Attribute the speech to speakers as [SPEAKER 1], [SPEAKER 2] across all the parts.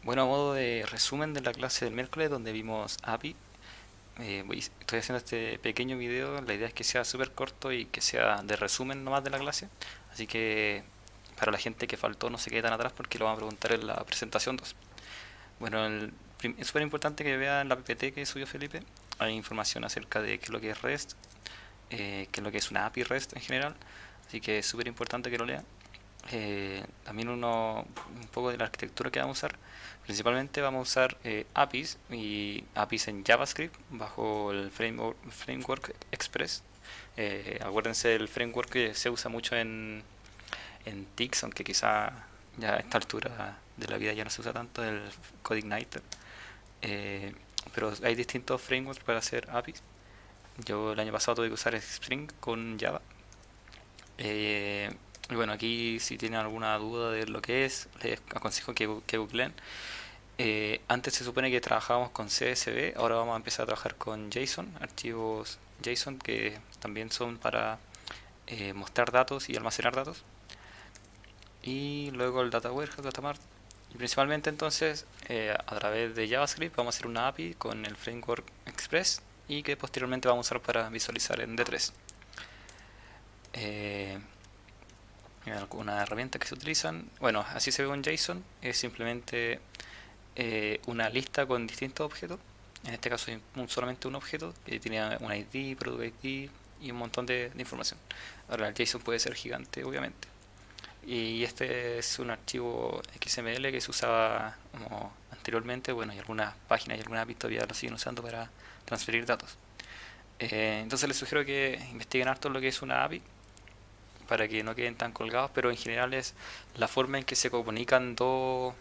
[SPEAKER 1] Bueno, a modo de resumen de la clase del miércoles donde vimos API, estoy haciendo este pequeño video. La idea es que sea súper corto y que sea de resumen nomás de la clase. Así que para la gente que faltó no se quede tan atrás porque lo van a preguntar en la presentación 2. Bueno, es súper importante que vean la PPT que subió Felipe. Hay información acerca de qué es lo que es REST, qué es lo que es una API REST en general. Así que es súper importante que lo lean. También un poco de la arquitectura que vamos a usar. Principalmente vamos a usar APIs y APIs en JavaScript bajo el framework Express. Acuérdense del framework que se usa mucho en TIX, aunque quizá ya a esta altura de la vida ya no se usa tanto, el CodeIgniter. Eh, pero hay distintos frameworks para hacer APIs. Yo el año pasado tuve que usar Spring con Java. Y bueno, aquí si tienen alguna duda de lo que es, les aconsejo que googleen. Antes se supone que trabajábamos con CSV, ahora vamos a empezar a trabajar con JSON, archivos JSON que también son para mostrar datos y almacenar datos. Y luego el Data Warehouse, Data Mart. Y principalmente entonces a través de JavaScript vamos a hacer una API con el framework Express y que posteriormente vamos a usar para visualizar en D3. Eh, Algunas herramientas que se utilizan. Bueno, así se ve un JSON. Es simplemente una lista con distintos objetos. En este caso hay solamente un objeto que tiene un ID, product ID y un montón de información. Ahora el JSON puede ser gigante, obviamente. Y este es un archivo XML que se usaba como anteriormente. Bueno, y algunas páginas y algunas APIs todavía lo siguen usando para transferir datos. Entonces les sugiero que investiguen harto lo que es una API para que no queden tan colgados, pero en general es la forma en que se comunican dos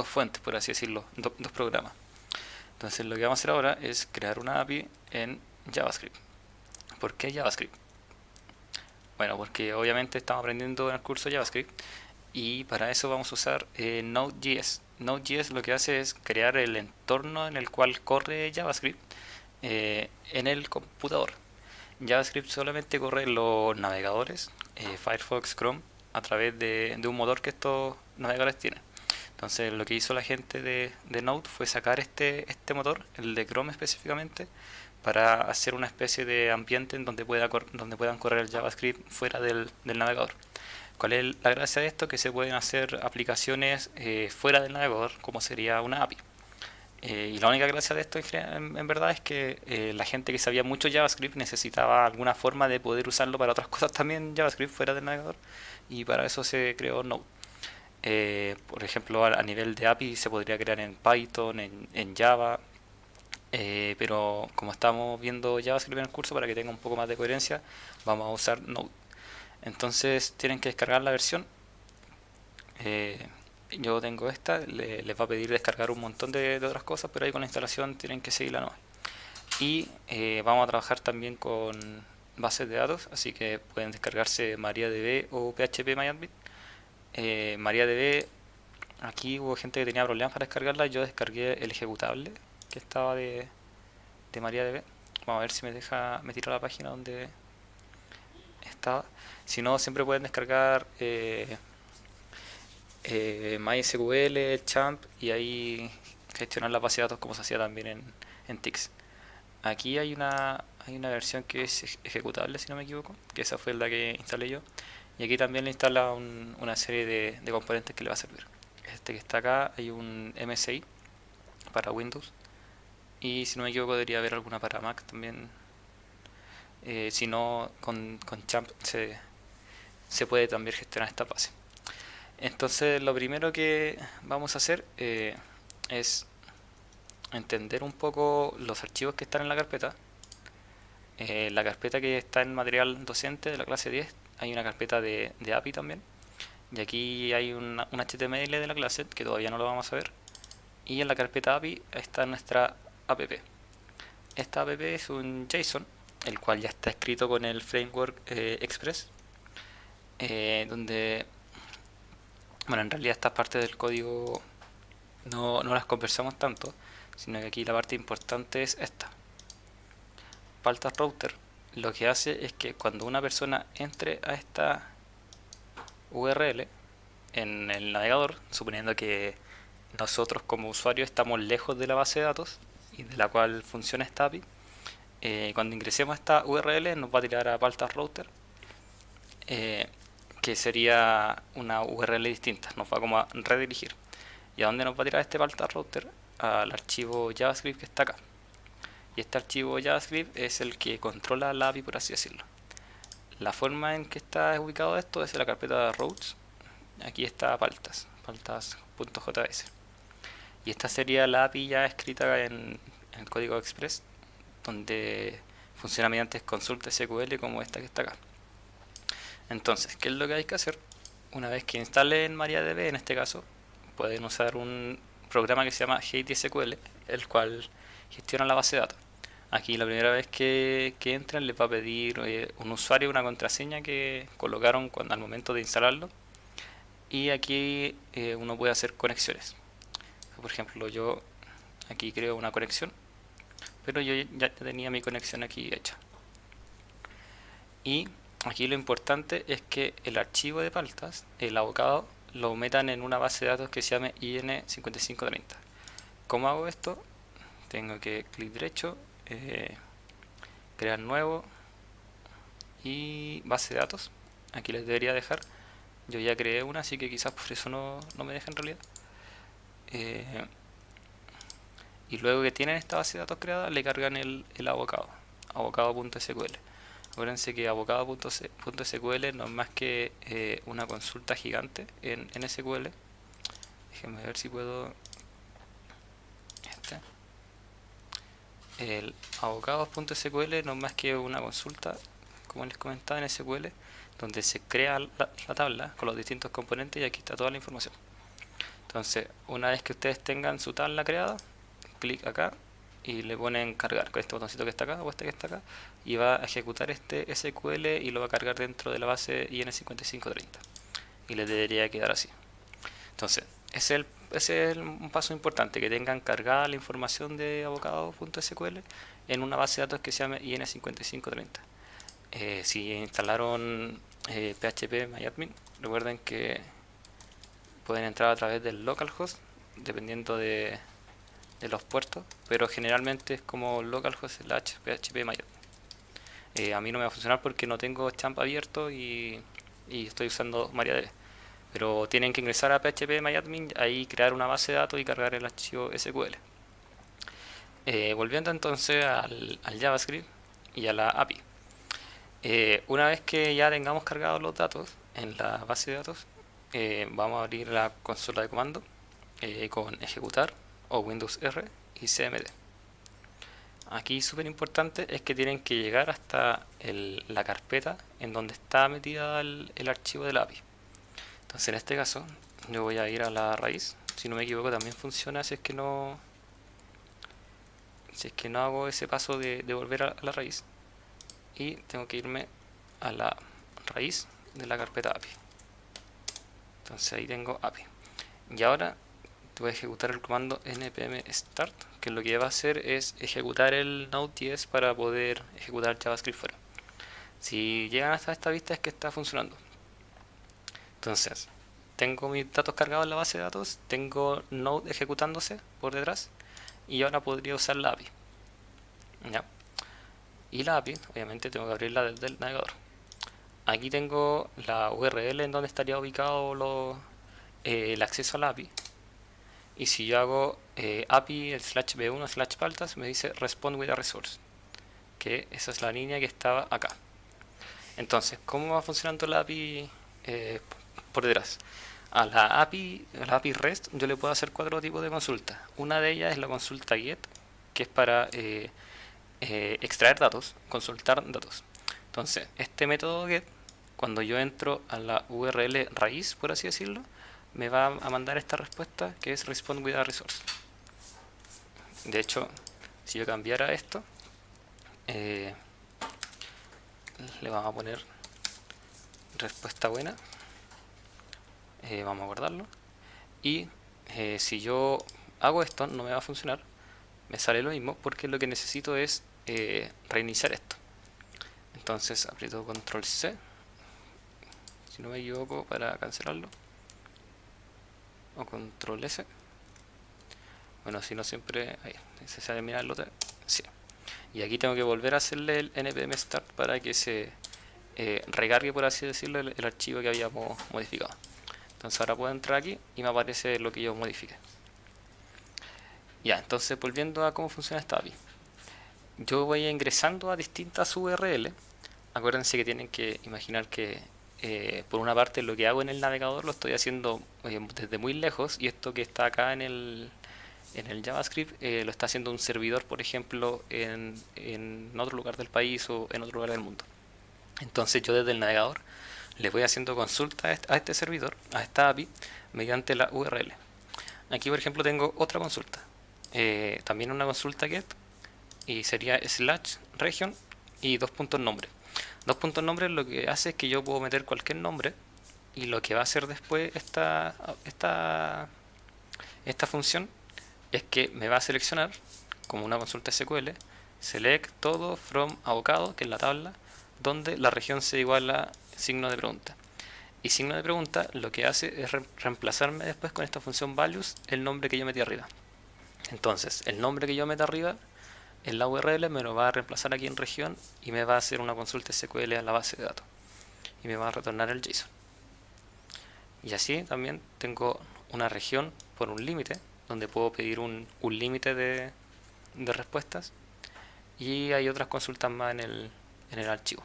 [SPEAKER 1] fuentes, por así decirlo, dos programas. Entonces lo que vamos a hacer ahora es crear una API en JavaScript. ¿Por qué JavaScript? Bueno, porque obviamente estamos aprendiendo en el curso JavaScript y para eso vamos a usar Node.js. Node.js lo que hace es crear el entorno en el cual corre JavaScript en el computador. JavaScript solamente corre en los navegadores, Firefox, Chrome, a través de un motor que estos navegadores tienen. Entonces lo que hizo la gente de Node fue sacar este motor, el de Chrome específicamente, para hacer una especie de ambiente en donde, donde puedan correr el JavaScript fuera del navegador. ¿Cuál es la gracia de esto? Que se pueden hacer aplicaciones fuera del navegador, como sería una API. Y la única gracia de esto en verdad es que la gente que sabía mucho JavaScript necesitaba alguna forma de poder usarlo para otras cosas también JavaScript fuera del navegador, y para eso se creó Node. Por ejemplo, a nivel de API se podría crear en Python, en Java, pero como estamos viendo JavaScript en el curso, para que tenga un poco más de coherencia, vamos a usar Node. Entonces tienen que descargar la versión. Eh, yo tengo esta, les va a pedir descargar un montón de otras cosas, pero ahí con la instalación tienen que seguirla nomás. Y vamos a trabajar también con bases de datos, así que pueden descargarse MariaDB o PHP MariaDB, aquí hubo gente que tenía problemas para descargarla. Yo descargué el ejecutable que estaba de MariaDB. Vamos a ver si me tira a la página donde estaba. Si no, siempre pueden descargar MySQL, Champ, y ahí gestionar la base de datos como se hacía también en TIX. Aquí hay una versión que es ejecutable, si no me equivoco, que esa fue la que instalé yo. Y aquí también le instala una serie de componentes que le va a servir. Este que está acá, hay un MSI para Windows. Y si no me equivoco debería haber alguna para Mac también. Si no, con Champ se puede también gestionar esta base. Entonces lo primero que vamos a hacer es entender un poco los archivos que están en la carpeta. La carpeta que está en material docente de la clase 10, hay una carpeta de API también. Y aquí hay un HTML de la clase que todavía no lo vamos a ver. Y en la carpeta API está nuestra app. Esta app es un JSON, el cual ya está escrito con el framework Express, donde, bueno, en realidad estas partes del código no las conversamos tanto, sino que aquí la parte importante es esta. Paltas Router lo que hace es que cuando una persona entre a esta URL en el navegador, suponiendo que nosotros como usuarios estamos lejos de la base de datos y de la cual funciona esta API, cuando ingresemos a esta URL nos va a tirar a Paltas Router, que sería una URL distinta, nos va como a redirigir. ¿Y a dónde nos va a tirar este Paltas Router? Al archivo JavaScript que está acá. Y este archivo JavaScript es el que controla la API, por así decirlo. La forma en que está ubicado esto es en la carpeta routes. Aquí está paltas.js. Y esta sería la API ya escrita en código Express, donde funciona mediante consulta SQL como esta que está acá. Entonces, ¿qué es lo que hay que hacer? Una vez que instalen MariaDB, en este caso, pueden usar un programa que se llama HateSQL, el cual gestiona la base de datos. Aquí la primera vez que entran les va a pedir un usuario y una contraseña que colocaron al momento de instalarlo. Y aquí uno puede hacer conexiones. Por ejemplo, yo aquí creo una conexión, pero yo ya tenía mi conexión aquí hecha. Y aquí lo importante es que el archivo de Paltas, el abocado, lo metan en una base de datos que se llame IN5530. ¿Cómo hago esto? Tengo que clic derecho, crear nuevo y base de datos. Aquí les debería dejar. Yo ya creé una, así que quizás por eso no me deja en realidad. Y luego que tienen esta base de datos creada, le cargan el abocado, abocado.sql. Acuérdense que abocado.sql no es más que una consulta gigante en SQL. Déjenme ver si puedo. El abocados.sql no es más que una consulta, como les comentaba, en SQL, donde se crea la tabla con los distintos componentes y aquí está toda la información. Entonces, una vez que ustedes tengan su tabla creada, clic acá y le ponen cargar con este botoncito que está acá o este que está acá, y va a ejecutar este SQL y lo va a cargar dentro de la base IN5530 y les debería quedar así. Entonces, ese es un paso importante, que tengan cargada la información de abocado.sql en una base de datos que se llame IN5530. Si instalaron PHP MyAdmin, recuerden que pueden entrar a través del localhost dependiendo de los puertos, pero generalmente es como localhost /php MyAdmin. A mí no me va a funcionar porque no tengo Champ abierto y estoy usando MariaDB. Pero tienen que ingresar a PHP MyAdmin, ahí crear una base de datos y cargar el archivo SQL. Volviendo entonces al JavaScript y a la API. Una vez que ya tengamos cargados los datos en la base de datos, vamos a abrir la consola de comando con ejecutar o Windows R y CMD. Aquí súper importante es que tienen que llegar hasta la carpeta en donde está metida el archivo de la API. Entonces en este caso yo voy a ir a la raíz. Si no me equivoco también funciona si es que no hago ese paso de volver a la raíz. Y tengo que irme a la raíz de la carpeta API. Entonces ahí tengo API. Y ahora voy a ejecutar el comando npm start, que lo que va a hacer es ejecutar el Node.js para poder ejecutar JavaScript fuera. Si llegan hasta esta vista es que está funcionando. Entonces, tengo mis datos cargados en la base de datos, tengo Node ejecutándose por detrás y ahora podría usar la API. ¿Ya? Y la API, obviamente tengo que abrirla desde el navegador. Aquí tengo la URL en donde estaría ubicado el acceso a la API. Y si yo hago API /b1/paltas, me dice respond with a resource, que esa es la línea que estaba acá. Entonces, ¿cómo va funcionando la API por detrás? A la API REST yo le puedo hacer 4 tipos de consultas. Una de ellas es la consulta GET, que es para extraer datos, consultar datos. Entonces, este método GET, cuando yo entro a la URL raíz, por así decirlo, me va a mandar esta respuesta que es respond with a resource. De hecho, si yo cambiara esto, le vamos a poner respuesta buena, vamos a guardarlo, y si yo hago esto no me va a funcionar, me sale lo mismo porque lo que necesito es reiniciar esto. Entonces aprieto control C, si no me equivoco, para cancelarlo, o control S, Bueno, si no siempre... Ahí, se sabe mirarlo otra vez. Sí. Y aquí tengo que volver a hacerle el npm start para que se recargue, por así decirlo, el archivo que habíamos modificado. Entonces ahora puedo entrar aquí y me aparece lo que yo modifique. Ya, entonces volviendo a cómo funciona esta API. Yo voy ingresando a distintas URL. Acuérdense que tienen que imaginar que por una parte lo que hago en el navegador lo estoy haciendo desde muy lejos, y esto que está acá en el JavaScript lo está haciendo un servidor, por ejemplo, en otro lugar del país o en otro lugar del mundo. Entonces yo desde el navegador le voy haciendo consulta a este servidor, a esta API, mediante la URL. Aquí, por ejemplo, tengo otra consulta. También una consulta get, y sería slash region y dos puntos nombre. Dos puntos nombre lo que hace es que yo puedo meter cualquier nombre, y lo que va a hacer después esta función es que me va a seleccionar como una consulta SQL, select todo from abocado, que es la tabla, donde la región se iguala a signo de pregunta. Y signo de pregunta lo que hace es reemplazarme después con esta función values el nombre que yo metí arriba. Entonces, el nombre que yo meta arriba en la URL me lo va a reemplazar aquí en región y me va a hacer una consulta SQL a la base de datos. Y me va a retornar el JSON. Y así también tengo una región por un límite, donde puedo pedir un límite de respuestas. Y hay otras consultas más en el archivo.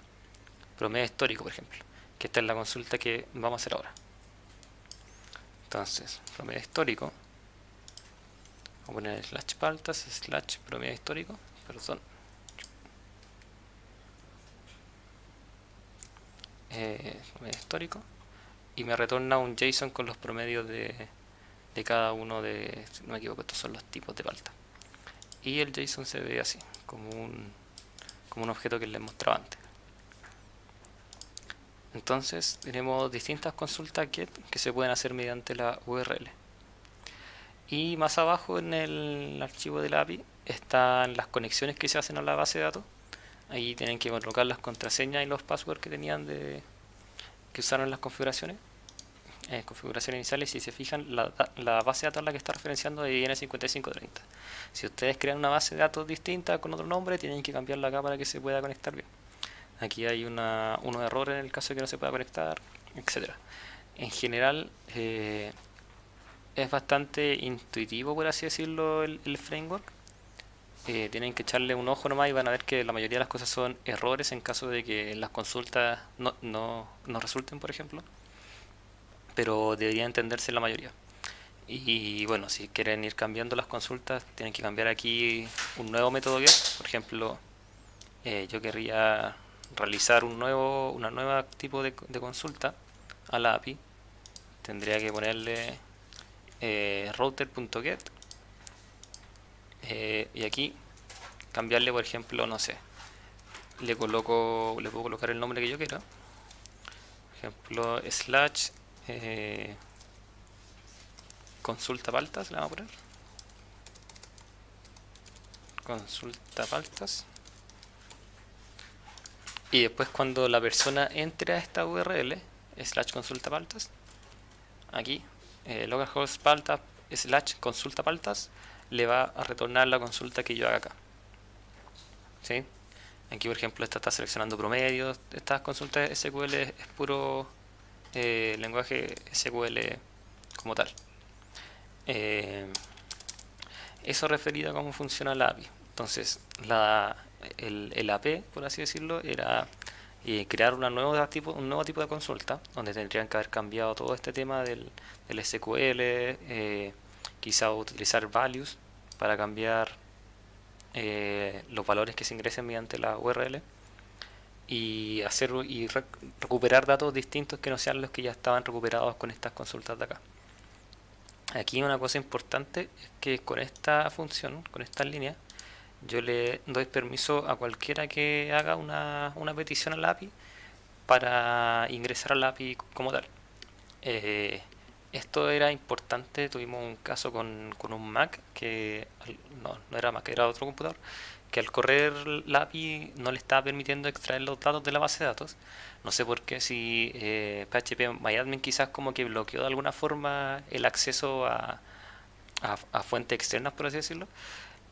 [SPEAKER 1] Promedio histórico, por ejemplo, que esta es la consulta que vamos a hacer ahora. Entonces, promedio histórico, voy a poner slash paltas, slash promedio histórico, perdón, promedio histórico, y me retorna un JSON con los promedios de cada uno de, si no me equivoco, estos son los tipos de palta. Y el JSON se ve así, como un objeto que les mostraba antes. Entonces tenemos distintas consultas get que se pueden hacer mediante la URL. Y más abajo en el archivo de la API están las conexiones que se hacen a la base de datos. Ahí tienen que colocar las contraseñas y los passwords que tenían que usaron en las configuraciones. Configuraciones iniciales, si se fijan, la base de datos a la que está referenciando es IN5530. Si ustedes crean una base de datos distinta con otro nombre, tienen que cambiarla acá para que se pueda conectar bien. Aquí hay unos errores en el caso de que no se pueda conectar, etcétera. En general es bastante intuitivo, por así decirlo, el framework. Tienen que echarle un ojo nomás y van a ver que la mayoría de las cosas son errores en caso de que las consultas no resulten, por ejemplo, pero debería entenderse la mayoría. Y bueno, si quieren ir cambiando las consultas, tienen que cambiar aquí un nuevo método get. Por ejemplo, yo querría realizar una nueva tipo de consulta a la API. Tendría que ponerle router.get y aquí cambiarle, por ejemplo, no sé, le puedo colocar el nombre que yo quiera. Por ejemplo, slash consulta paltas, le vamos a poner consulta paltas. Y después, cuando la persona entre a esta URL slash consulta paltas, aquí localhost paltas slash consulta paltas, le va a retornar la consulta que yo haga acá. ¿Sí? Aquí, por ejemplo, esta está seleccionando promedios. Estas consultas SQL es puro lenguaje SQL como tal. Eso referido a cómo funciona la API. Entonces, el AP, por así decirlo, era crear un nuevo tipo de consulta, donde tendrían que haber cambiado todo este tema del SQL, quizá utilizar values para cambiar los valores que se ingresen mediante la URL, y recuperar datos distintos que no sean los que ya estaban recuperados con estas consultas de acá. Aquí una cosa importante es que con esta función, con esta línea, yo le doy permiso a cualquiera que haga una petición a la API para ingresar a la API como tal. Esto era importante, tuvimos un caso con un Mac, que no era Mac, era otro computador, que al correr la API no le estaba permitiendo extraer los datos de la base de datos. No sé por qué, si PHP MyAdmin quizás como que bloqueó de alguna forma el acceso a fuentes externas, por así decirlo.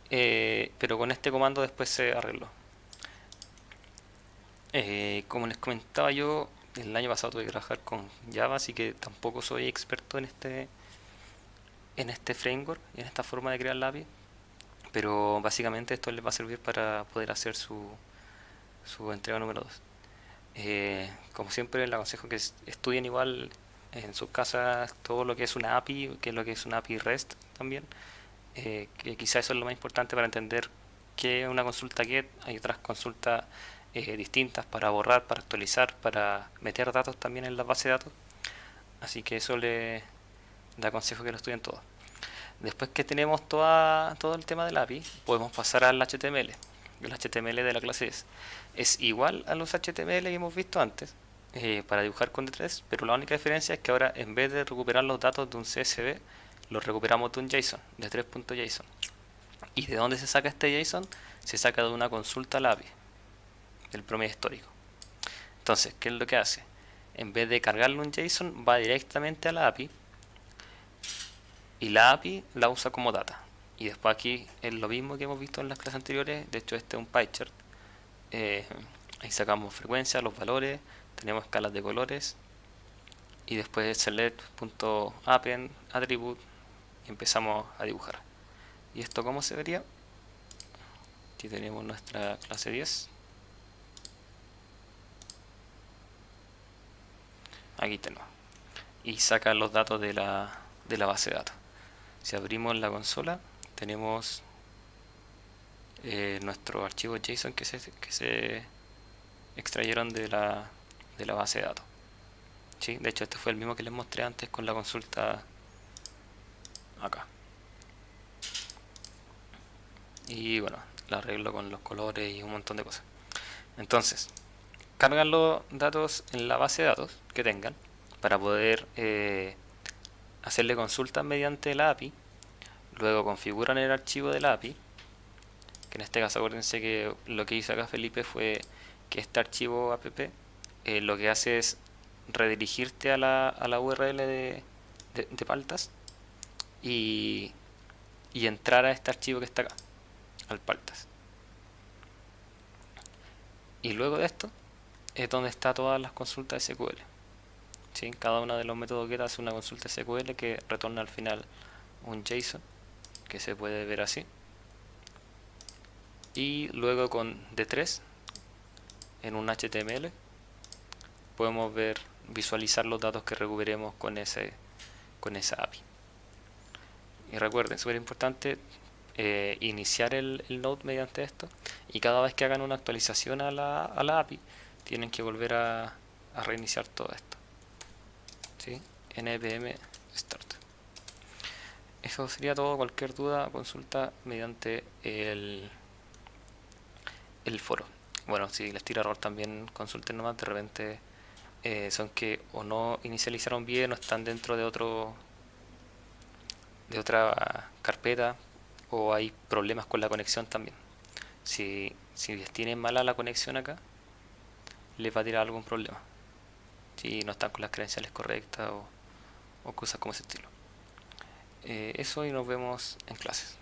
[SPEAKER 1] Pero con este comando después se arregló. Como les comentaba yo, el año pasado tuve que trabajar con Java, así que tampoco soy experto en este framework, en esta forma de crear la API. Pero básicamente esto les va a servir para poder hacer su entrega número 2. Como siempre, les aconsejo que estudien igual en sus casas todo lo que es una API, que es lo que es una API REST también, que quizá eso es lo más importante para entender qué es una consulta GET. Hay otras consultas distintas para borrar, para actualizar, para meter datos también en la base de datos. Así que eso le aconsejo que lo estudien todo. Después que tenemos todo el tema del API, podemos pasar al HTML. El HTML de la clase es igual a los HTML que hemos visto antes para dibujar con D3, pero la única diferencia es que ahora en vez de recuperar los datos de un CSV, los recuperamos de un JSON, de 3.json. ¿Y de dónde se saca este JSON? Se saca de una consulta a la API, del promedio histórico. Entonces, ¿qué es lo que hace? En vez de cargarle un JSON, va directamente a la API y la API la usa como data. Y después aquí es lo mismo que hemos visto en las clases anteriores. De hecho, este es un pie chart. Ahí sacamos frecuencia, los valores, tenemos escalas de colores y después select.append attribute y empezamos a dibujar. ¿Y esto cómo se vería? Aquí tenemos nuestra clase 10. Aquí tenemos. Y saca los datos de la base de datos. Si abrimos la consola, tenemos nuestros archivos JSON que se extrayeron de la base de datos. ¿Sí? De hecho, este fue el mismo que les mostré antes con la consulta acá. Y bueno, la arreglo con los colores y un montón de cosas. Entonces, cargan los datos en la base de datos que tengan para poder hacerle consultas mediante la API. Luego configuran el archivo de la API, que en este caso acuérdense que lo que hizo acá Felipe fue que este archivo app lo que hace es redirigirte a la URL de Paltas y entrar a este archivo que está acá, al Paltas. Y luego de esto es donde está todas las consultas SQL. ¿Sí? Cada uno de los métodos GET hace una consulta SQL que retorna al final un JSON que se puede ver así. Y luego con D3 en un HTML podemos visualizar los datos que recuperemos con esa API. Y recuerden, súper importante, iniciar el node mediante esto, y cada vez que hagan una actualización a la API tienen que volver a reiniciar todo esto. ¿Sí? npm start. Eso sería todo. Cualquier duda, consulta mediante el foro. Bueno, si les tira error también consulten nomás. De repente son que o no inicializaron bien o están dentro de otra carpeta, o hay problemas con la conexión también. Si les tienen mala la conexión acá, les va a tirar algún problema si no están con las credenciales correctas o cosas como ese estilo. Eso, y nos vemos en clases.